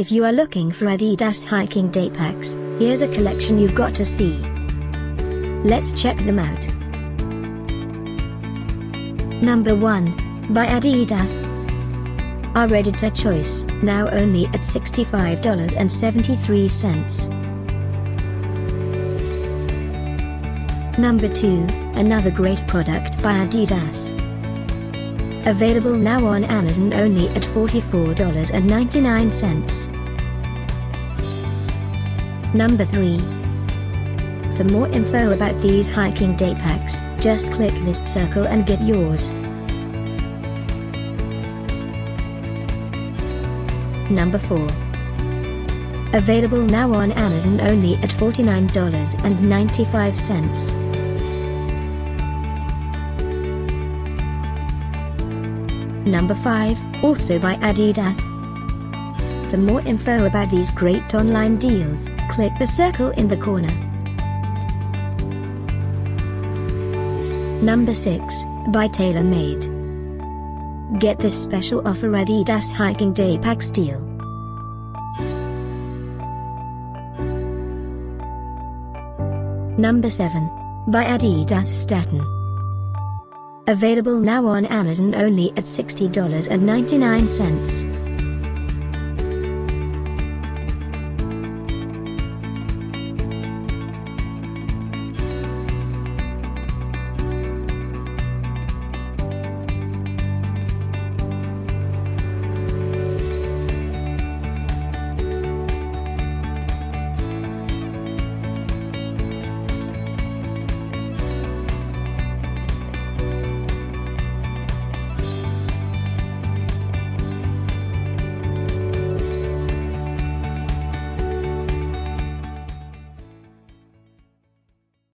If you are looking for Adidas hiking day packs, here's a collection you've got to see. Let's check them out. Number 1, by Adidas. Our editor choice, now only at $65.73. Number 2, another great product by Adidas. Available now on Amazon only at $44.99. Number 3. For more info about these hiking day packs, just click this circle and get yours. Number 4. Available now on Amazon only at $49.95. Number 5, also by Adidas. For more info about these great online deals, click the circle in the corner. Number 6, by TaylorMade. Get this special offer Adidas hiking day packs deal. Number 7, by adidas Statton. Available now on Amazon only at $60.99.